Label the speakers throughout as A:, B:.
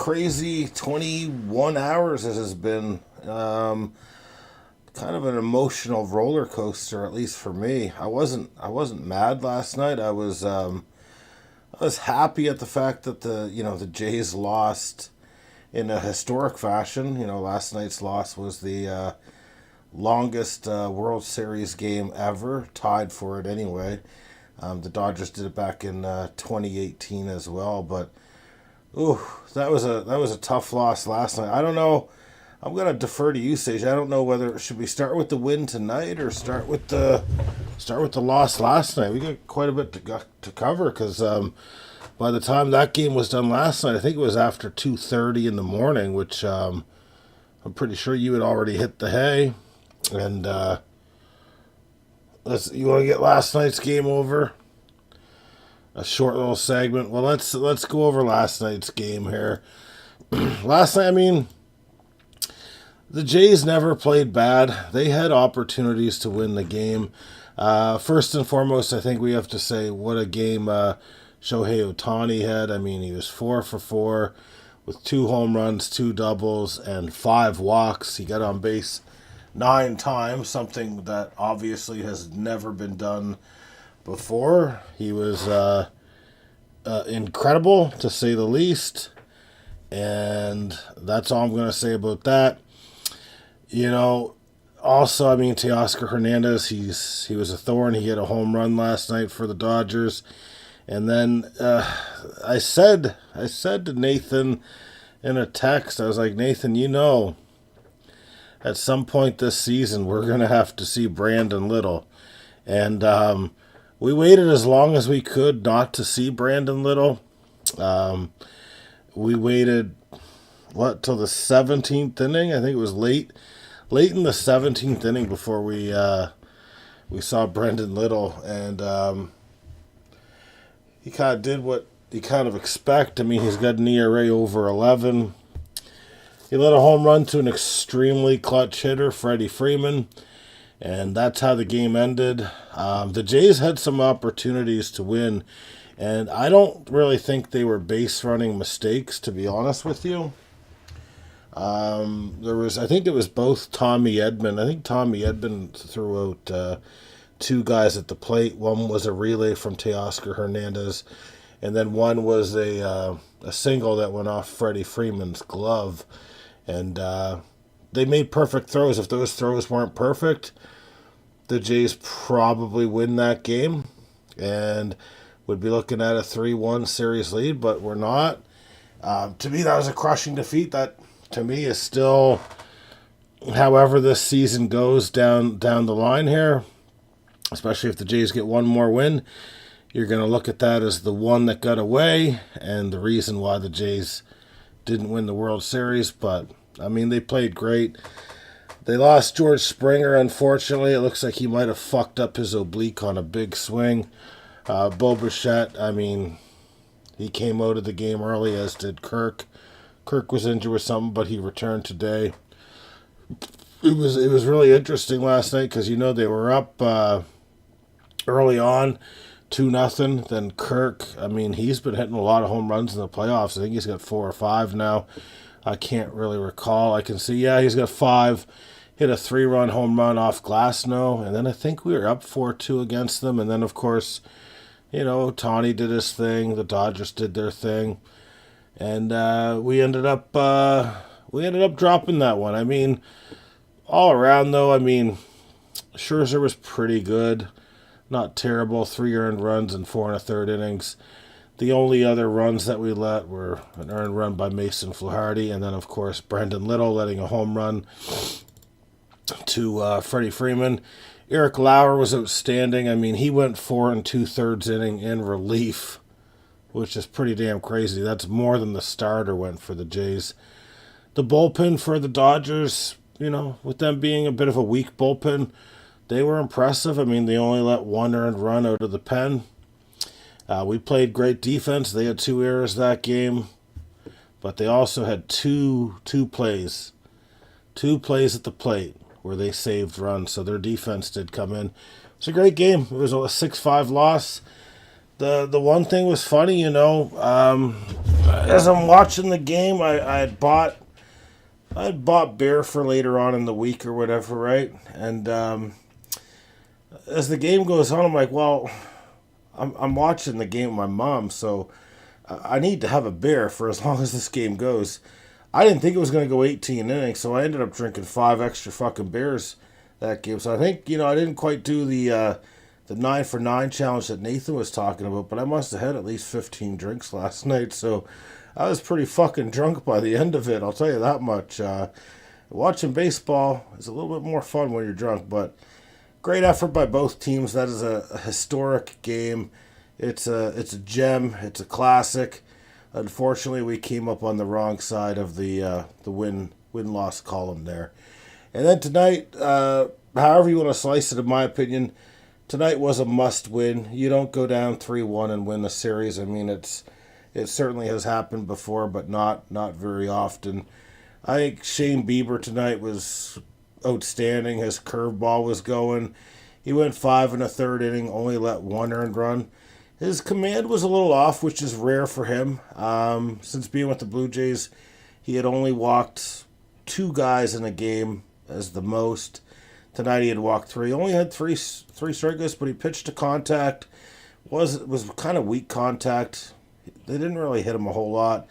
A: crazy 21 hours it has been. Kind of an emotional roller coaster, at least for me. I wasn't mad last night. I was happy at the fact that the Jays lost in a historic fashion. Last night's loss was the longest World Series game ever, tied for it anyway. The Dodgers did it back in 2018 as well, but ooh, that was a tough loss last night. I don't know. I'm gonna defer to you, Sage. I don't know whether should we start with the win tonight or start with the loss last night. We got quite a bit to cover because by the time that game was done last night, I think it was after 2:30 in the morning, which I'm pretty sure you had already hit the hay. And you want to get last night's game over? A short little segment. Well, let's go over last night's game here. Last night, I mean, the Jays never played bad. They had opportunities to win the game. First and foremost, I think we have to say what a game Shohei Ohtani had. I mean, he was 4 for 4 with 2 home runs, 2 doubles, and 5 walks. He got on base 9 times, something that obviously has never been done before. He was incredible, to say the least. And that's all I'm going to say about that. Also, I mean, Teoscar Hernandez, he was a thorn. He hit a home run last night for the Dodgers. And then I said to Nathan in a text, I was like, Nathan, at some point this season, we're going to have to see Brandon Little. And we waited as long as we could not to see Brandon Little. We waited, till the 17th inning? I think it was late in the 17th inning before we saw Brandon Little. And he kind of did what you kind of expect. I mean, he's got an ERA over 11. He let a home run to an extremely clutch hitter, Freddie Freeman, and that's how the game ended. The Jays had some opportunities to win, and I don't really think they were base running mistakes, to be honest with you. I think it was both Tommy Edman. I think Tommy Edman threw out 2 guys at the plate. One was a relay from Teoscar Hernandez, and then one was a single that went off Freddie Freeman's glove. And they made perfect throws. If those throws weren't perfect, the Jays probably win that game and would be looking at a 3-1 series lead, but we're not. To me, that was a crushing defeat. That, to me, is still, however this season goes down the line here, especially if the Jays get one more win, you're going to look at that as the one that got away and the reason why the Jays didn't win the World Series. But, I mean, they played great. They lost George Springer, unfortunately. It looks like he might have fucked up his oblique on a big swing. Bo Bichette, I mean, he came out of the game early, as did Kirk. Kirk was injured with something, but he returned today. It was really interesting last night because, they were up early on, 2-0. Then Kirk, I mean, he's been hitting a lot of home runs in the playoffs. I think he's got 4 or 5 now. I can't really recall. I can see, he's got 5. Hit a 3-run home run off Glasnow. And then I think we were up 4-2 against them. And then, of course, Tawny did his thing. The Dodgers did their thing. And we ended up dropping that one. I mean, all around, though, I mean, Scherzer was pretty good. Not terrible. 3 earned runs in 4 1/3 innings. The only other runs that we let were an earned run by Mason Flaherty, and then, of course, Brandon Little letting a home run to Freddie Freeman. Eric Lauer was outstanding. I mean, he went 4 2/3 inning in relief, which is pretty damn crazy. That's more than the starter went for the Jays. The bullpen for the Dodgers, with them being a bit of a weak bullpen, they were impressive. I mean, they only let 1 earned run out of the pen. We played great defense. They had 2 errors that game, but they also had two plays at the plate where they saved runs, so their defense did come in. It's a great game. It was a 6-5 loss. The one thing was funny, I as I'm watching the game, I had bought beer for later on in the week or whatever, right? And as the game goes on, I'm like, well, I'm watching the game with my mom, so I need to have a beer for as long as this game goes. I didn't think it was going to go 18 innings, so I ended up drinking 5 extra fucking beers that game. So I think, I didn't quite do the 9 for 9 challenge that Nathan was talking about, but I must have had at least 15 drinks last night, so I was pretty fucking drunk by the end of it, I'll tell you that much. Watching baseball is a little bit more fun when you're drunk, but great effort by both teams. That is a historic game. It's a gem. It's a classic. Unfortunately, we came up on the wrong side of the win-loss column there. And then tonight, however you want to slice it, in my opinion, tonight was a must-win. You don't go down 3-1 and win the series. I mean, it certainly has happened before, but not very often. I think Shane Bieber tonight was outstanding. His curveball was going. He went 5 1/3 inning, only let 1 earned run. His command was a little off, which is rare for him. Since being with the Blue Jays, he had only walked 2 guys in a game as the most. Tonight he had walked 3. Only had three strikeouts, but he pitched to contact. Was kind of weak contact. They didn't really hit him a whole lot,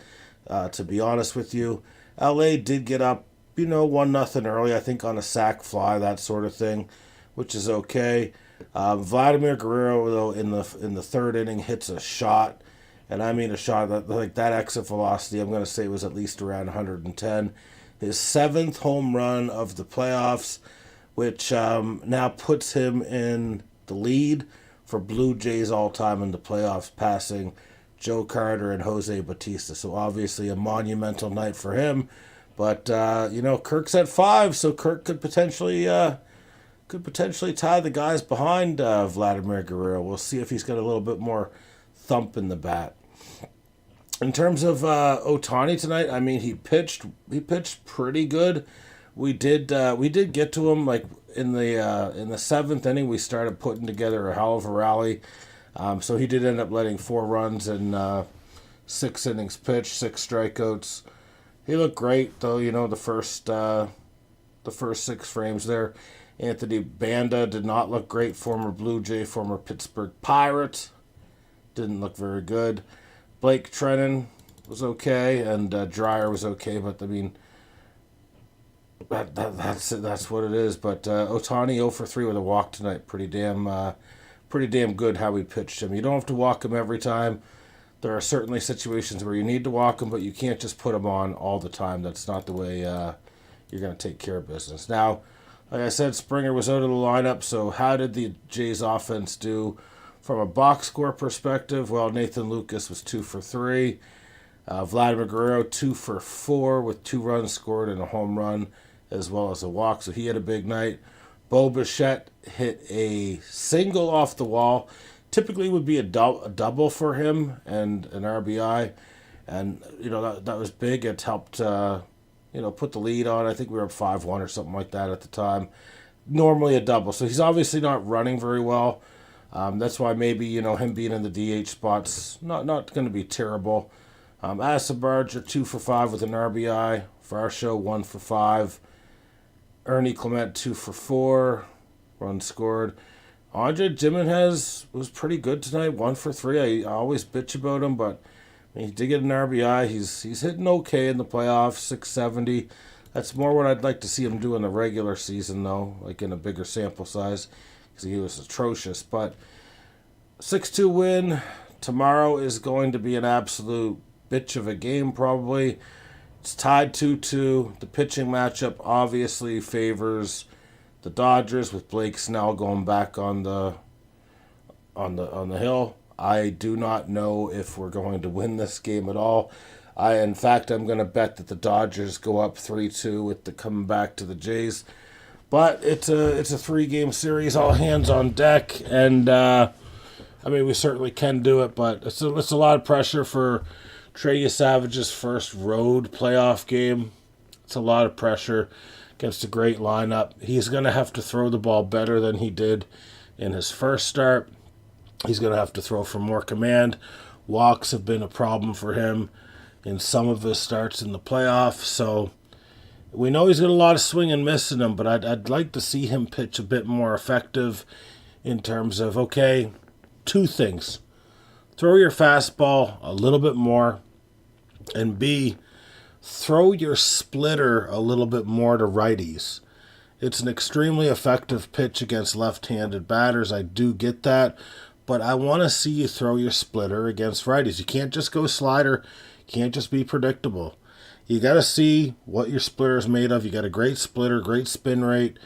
A: to be honest with you. LA did get up, 1-0 early, I think on a sac fly, that sort of thing, which is okay. Vladimir Guerrero, though, in the 3rd inning, hits a shot, and I mean a shot that exit velocity, I'm going to say was at least around 110. His 7th home run of the playoffs, which now puts him in the lead for Blue Jays all time in the playoffs, passing Joe Carter and Jose Bautista. So obviously a monumental night for him. But Kirk's at 5, so Kirk could potentially tie the guys behind Vladimir Guerrero. We'll see if he's got a little bit more thump in the bat. In terms of Ohtani tonight, I mean he pitched pretty good. We did get to him like in the 7th inning. We started putting together a hell of a rally. So he did end up letting 4 runs in 6 innings pitched, 6 strikeouts. He looked great, though. The first 6 frames there. Anthony Banda did not look great. Former Blue Jay, former Pittsburgh Pirate, didn't look very good. Blake Treinen was okay, and Dreyer was okay. But I mean, that's what it is. But Ohtani 0 for 3 with a walk tonight. Pretty damn good how we pitched him. You don't have to walk him every time. There are certainly situations where you need to walk him, but you can't just put him on all the time. That's not the way you're going to take care of business. Now, like I said, Springer was out of the lineup, so how did the Jays offense do from a box score perspective? Well, Nathan Lucas was 2 for 3. Vladimir Guerrero 2 for 4 with 2 runs scored and a home run as well as a walk, so he had a big night. Bo Bichette hit a single off the wall. Typically would be a double for him and an RBI. And, that was big. It helped, put the lead on. I think we were up 5-1 or something like that at the time. Normally a double. So he's obviously not running very well. That's why maybe, him being in the DH spot's not going to be terrible. Asabarger 2 for 5 with an RBI. Varsho 1 for 5. Ernie Clement 2 for 4, runs scored. Andre Gimenez was pretty good tonight, 1 for 3. I always bitch about him, but he did get an RBI. He's hitting okay in the playoffs, 670. That's more what I'd like to see him do in the regular season, though, like in a bigger sample size, because he was atrocious. But 6-2 win. Tomorrow is going to be an absolute bitch of a game, probably. It's tied 2-2. The pitching matchup obviously favors the Dodgers with Blake Snell going back on the hill. I do not know if we're going to win this game at all. In fact, I'm going to bet that the Dodgers go up 3-2 with the coming back to the Jays. But it's a 3-game series, all hands on deck, and we certainly can do it. But it's a lot of pressure for Trey Savage's first road playoff game. It's a lot of pressure against a great lineup. He's going to have to throw the ball better than he did in his first start. He's going to have to throw for more command. Walks have been a problem for him. in some of his starts in the playoffs. So we know he's got a lot of swing and miss in him, but I'd like to see him pitch a bit more effective in terms of, okay, two things. Throw your fastball a little bit more, and B, throw your splitter a little bit more to righties. It's an extremely effective pitch against left-handed batters. I do get that, but I want to see you throw your splitter against righties. You can't just go slider. You can't just be predictable. You got to see what your splitter is made of. You got a great splitter, great spin rate.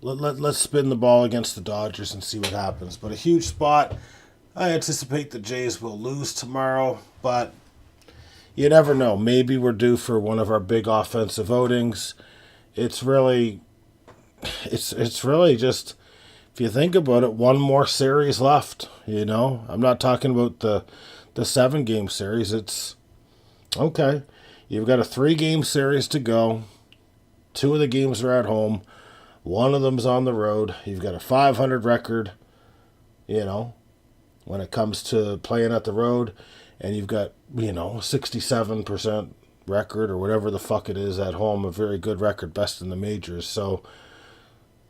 A: Let's spin the ball against the Dodgers and see what happens. But a huge spot. I anticipate the Jays will lose tomorrow, but you never know. Maybe we're due for one of our big offensive outings. It's really just, if you think about it, one more series left. You know, I'm not talking about the 7-game series. It's okay. You've got a 3-game series to go. 2 of the games are at home. 1 of them's on the road. You've got a 500 record, you know, when it comes to playing at the road. And you've got, 67% record or whatever the fuck it is at home. A very good record, best in the majors. So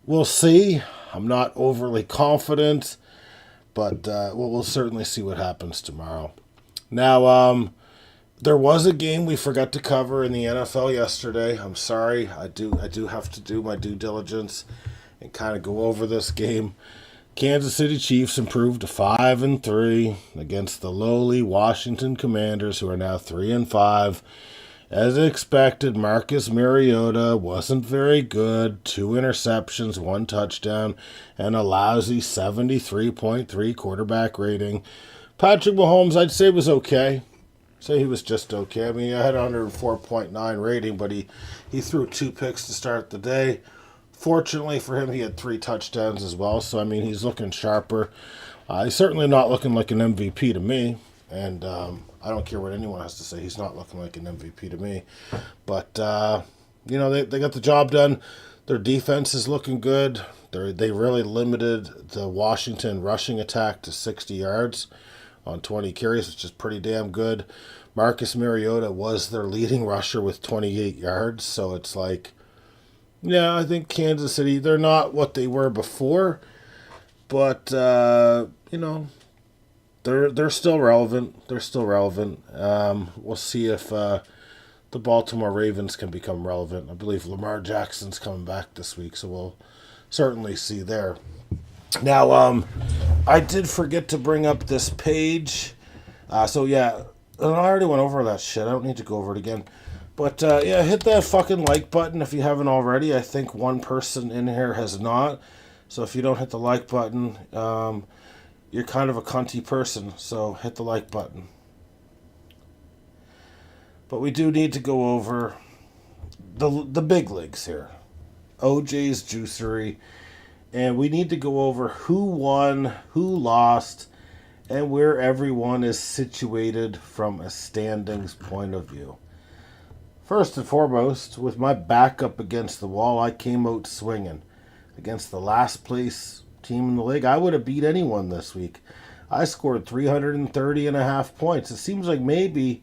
A: we'll see. I'm not overly confident, but we'll certainly see what happens tomorrow. Now, there was a game we forgot to cover in the NFL yesterday. I'm sorry. I do have to do my due diligence and kind of go over this game. Kansas City Chiefs improved to 5-3 against the lowly Washington Commanders, who are now 3-5. As expected, Marcus Mariota wasn't very good. 2 interceptions, 1 touchdown, and a lousy 73.3 quarterback rating. Patrick Mahomes, I'd say, was okay. Say he was just okay. I mean, he had 104.9 rating, but he threw 2 picks to start the day. Fortunately for him, he had 3 touchdowns as well. So, I mean, he's looking sharper. He's certainly not looking like an MVP to me. And I don't care what anyone has to say. He's not looking like an MVP to me. But, they got the job done. Their defense is looking good. They really limited the Washington rushing attack to 60 yards on 20 carries, which is pretty damn good. Marcus Mariota was their leading rusher with 28 yards. So it's like, yeah, I think Kansas City, they're not what they were before, but, they're still relevant. They're still relevant. We'll see if the Baltimore Ravens can become relevant. I believe Lamar Jackson's coming back this week, so we'll certainly see there. Now, I did forget to bring up this page. I already went over that shit. I don't need to go over it again. But, hit that fucking like button if you haven't already. I think one person in here has not. So if you don't hit the like button, you're kind of a cunty person. So hit the like button. But we do need to go over the big leagues here. OJ's Juicery. And we need to go over who won, who lost, and where everyone is situated from a standings point of view. First and foremost, with my back up against the wall, I came out swinging. Against the last place team in the league, I would have beat anyone this week. I scored 330.5 points. It seems like maybe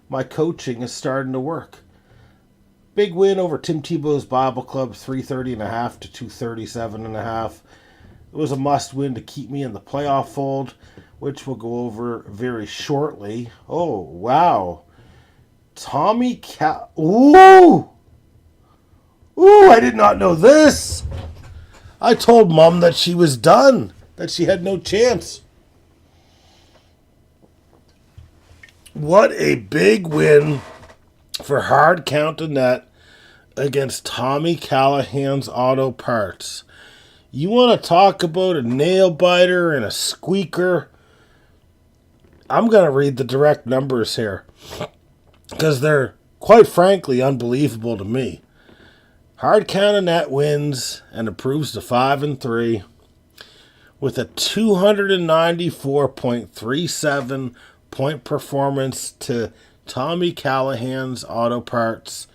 A: my coaching is starting to work. Big win over Tim Tebow's Bible Club, 330.5 to 237.5. It was a must win to keep me in the playoff fold, which we'll go over very shortly. Oh, wow. Tommy Ooh! Ooh, I did not know this. I told Mom that she was done, that she had no chance. What a big win for Hard Count and Net against Tommy Callahan's Auto Parts. You want to talk about a nail biter and a squeaker? I'm going to read the direct numbers here, because they're, quite frankly, unbelievable to me. Hard Count and Net wins and improves to 5-3 with a 294.37 point performance to Tommy Callahan's Auto Parts,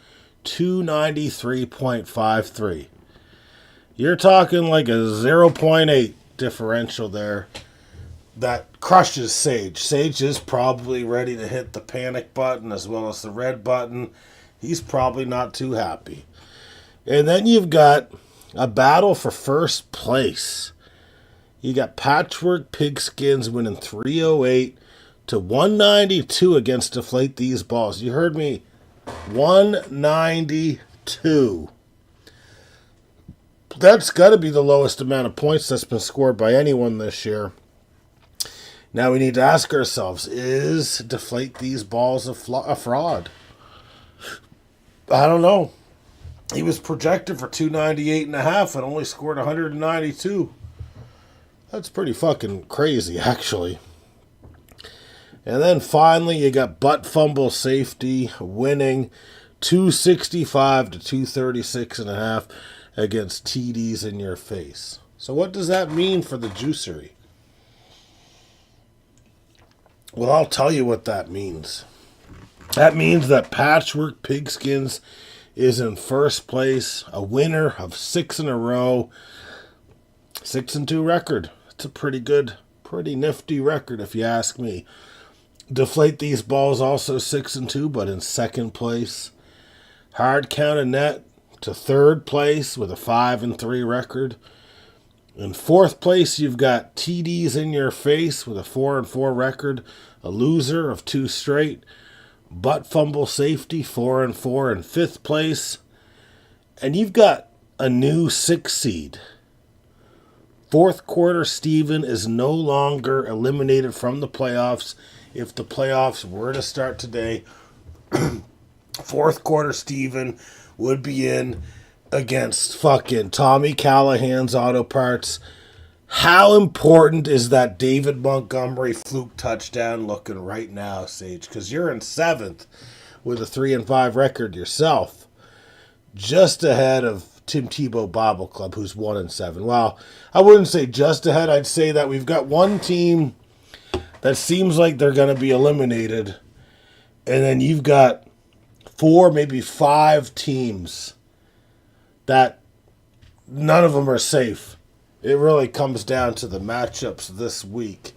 A: 293.53. You're talking like a 0.8 differential there. that crushes Sage. Sage is probably ready to hit the panic button as well as the red button. He's probably not too happy. And then you've got a battle for first place. You got Patchwork Pigskins winning 308 to 192 against Deflate These Balls. You heard me. 192. That's got to be the lowest amount of points that's been scored by anyone this year. Now we need to ask ourselves, is Deflate These Balls a fraud? I don't know. He was projected for 298.5 and only scored 192. That's pretty fucking crazy, actually. And then finally, you got Butt Fumble Safety winning 265 to 236.5 against TDs in Your Face. So what does that mean for the juicery? Well, I'll tell you what that means. That means that Patchwork Pigskins is in first place, a winner of 6 in a row, 6-2 record. It's a pretty good, pretty nifty record if you ask me. Deflate These Balls also 6-2, but in second place. Hard Counter Net to third place with a 5-3 record. In fourth place, you've got TDs in Your Face with a 4-4 record, a loser of 2 straight. Butt Fumble Safety 4-4 in fifth place. And you've got a new 6 seed. Fourth Quarter Steven is no longer eliminated from the playoffs. If the playoffs were to start today, Fourth Quarter Steven would be in against fucking Tommy Callahan's Auto Parts. How important is that David Montgomery fluke touchdown looking right now, Sage? Because you're in 7th with a 3-5 record yourself. Just ahead of Tim Tebow Bible Club, who's 1-7. Well, I wouldn't say just ahead. I'd say that we've got one team that seems like they're going to be eliminated. And then you've got 4, maybe 5 teams that none of them are safe. It really comes down to the matchups this week.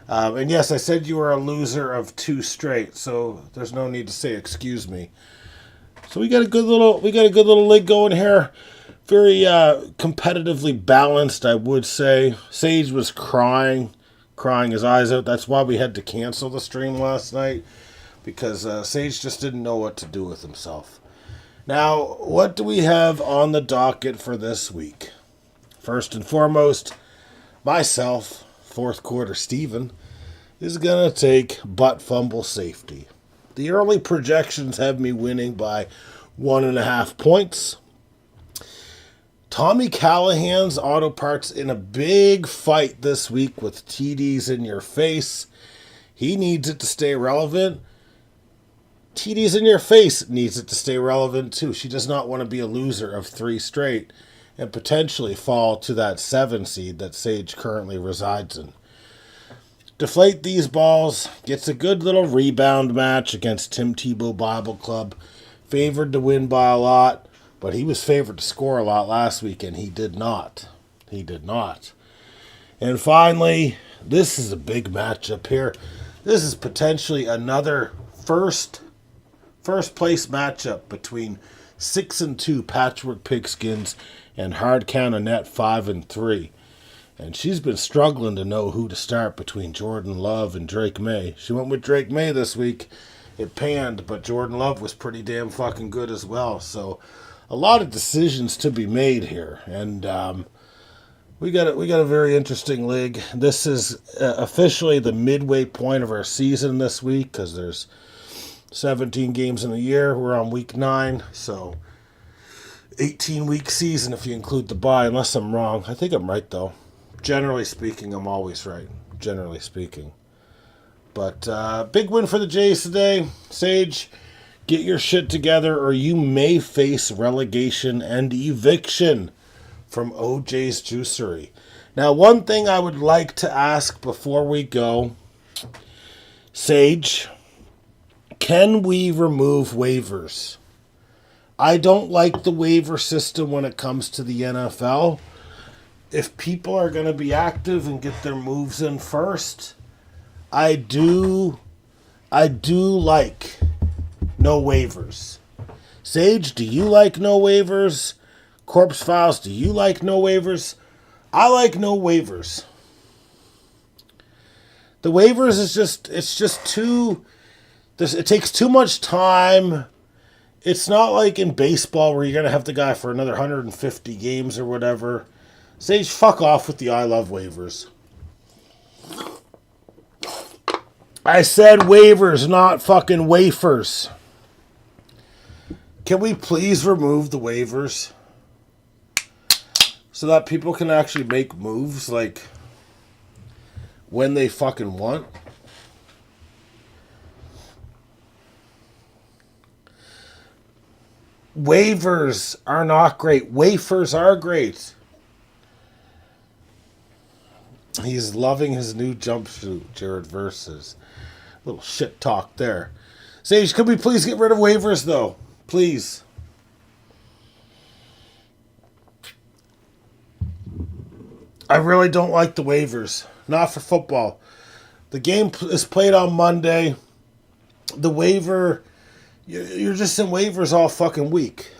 A: And yes, I said you were a loser of 2 straight, so there's no need to say excuse me. So we got a good little league going here. Very competitively balanced, I would say. Sage was crying his eyes out. That's why we had to cancel the stream last night, because Sage just didn't know what to do with himself. Now, what do we have on the docket for this week? First and foremost, myself, Fourth Quarter Steven, is going to take Butt Fumble Safety. The early projections have me winning by 1.5 points. Tommy Callahan's Auto Parts in a big fight this week with TDs in Your Face. He needs it to stay relevant. TDs in Your Face needs it to stay relevant too. She does not want to be a loser of 3 straight and potentially fall to that 7 seed that Sage currently resides in. Deflate These Balls gets a good little rebound match against Tim Tebow Bible Club. Favored to win by a lot, but he was favored to score a lot last week, and he did not. He did not. And finally, this is a big matchup here. This is potentially another first place matchup between 6-2 Patchwork Pigskins and Hard Counter Net 5-3. And she's been struggling to know who to start between Jordan Love and Drake May. She went with Drake May this week. It panned, but Jordan Love was pretty damn fucking good as well. So a lot of decisions to be made here. And we got a very interesting league. This is officially the midway point of our season this week, because there's 17 games in a year. We're on week 9, so 18-week season if you include the bye, unless I'm wrong. I think I'm right, though. Generally speaking, I'm always right. Generally speaking. But big win for the Jays today. Sage, get your shit together or you may face relegation and eviction from OJ's Juicery. Now, one thing I would like to ask before we go, Sage, can we remove waivers? I don't like the waiver system when it comes to the NFL. if people are going to be active and get their moves in first, I do like no waivers. Sage, do you like no waivers? Corpse Files, do you like no waivers? I like no waivers. The waivers it's just too, it takes too much time. It's not like in baseball where you're going to have the guy for another 150 games or whatever. Sage, fuck off with the I love waivers. I said waivers, not fucking wafers. Can we please remove the waivers? So that people can actually make moves like when they fucking want. Waivers are not great. Wafers are great. He's loving his new jumpsuit, Jared Versus. Little shit talk there. Sage, could we please get rid of waivers, though? Please. I really don't like the waivers. Not for football. The game is played on Monday. The waiver, you're just in waivers all fucking week.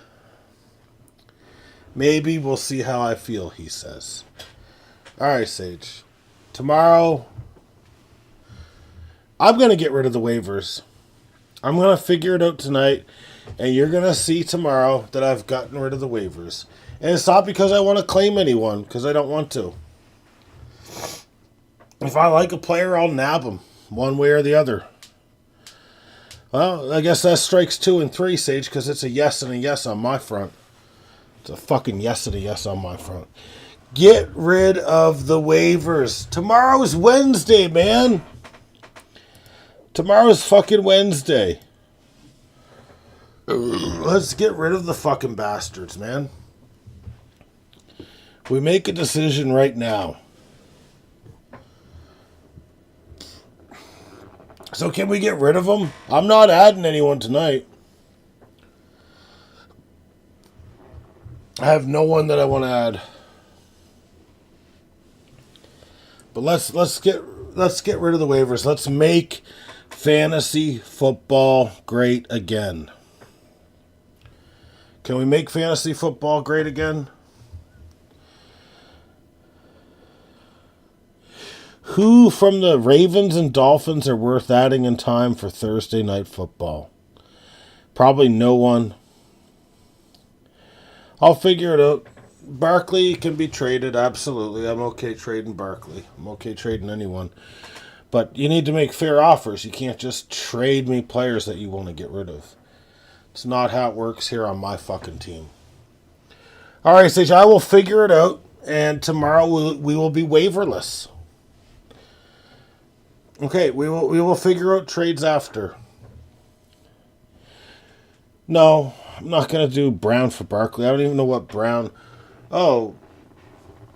A: Maybe we'll see how I feel, he says. All right, Sage. Tomorrow, I'm going to get rid of the waivers. I'm going to figure it out tonight, and you're going to see tomorrow that I've gotten rid of the waivers. And it's not because I want to claim anyone, because I don't want to. If I like a player, I'll nab him, one way or the other. Well, I guess that strikes 2 and 3, Sage, because it's a yes and a yes on my front. It's a fucking yes and a yes on my front. Get rid of the waivers. Tomorrow's Wednesday, man. Tomorrow's fucking Wednesday. Let's get rid of the fucking bastards, man. We make a decision right now. So can we get rid of them? I'm not adding anyone tonight. I have no one that I want to add. But let's get rid of the waivers. Let's make fantasy football great again. Can we make fantasy football great again? Who from the Ravens and Dolphins are worth adding in time for Thursday night football? Probably no one. I'll figure it out. Barkley can be traded, absolutely. I'm okay trading Barkley. I'm okay trading anyone. But you need to make fair offers. You can't just trade me players that you want to get rid of. It's not how it works here on my fucking team. All right, Sage, I will figure it out. And tomorrow we will be waiverless. Okay, we will figure out trades after. No, I'm not going to do Brown for Barkley. I don't even know what Brown... Oh,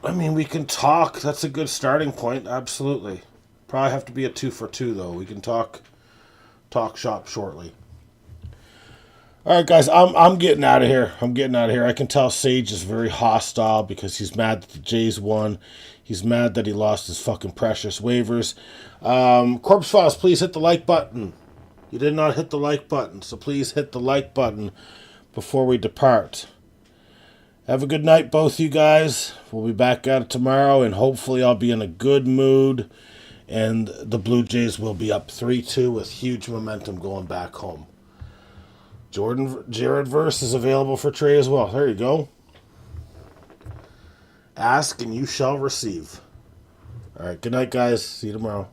A: I mean, we can talk. That's a good starting point. Absolutely. Probably have to be a 2 for 2, though. We can talk shop shortly. All right, guys, I'm getting out of here. I can tell Sage is very hostile because he's mad that the Jays won. He's mad that he lost his fucking precious waivers. Corpse Files, please hit the like button. You did not hit the like button, so please hit the like button before we depart. Have a good night, both you guys. We'll be back at it tomorrow, and hopefully I'll be in a good mood, and the Blue Jays will be up 3-2 with huge momentum going back home. Jared Verse is available for trade as well. There you go. Ask and you shall receive. All right, good night, guys. See you tomorrow.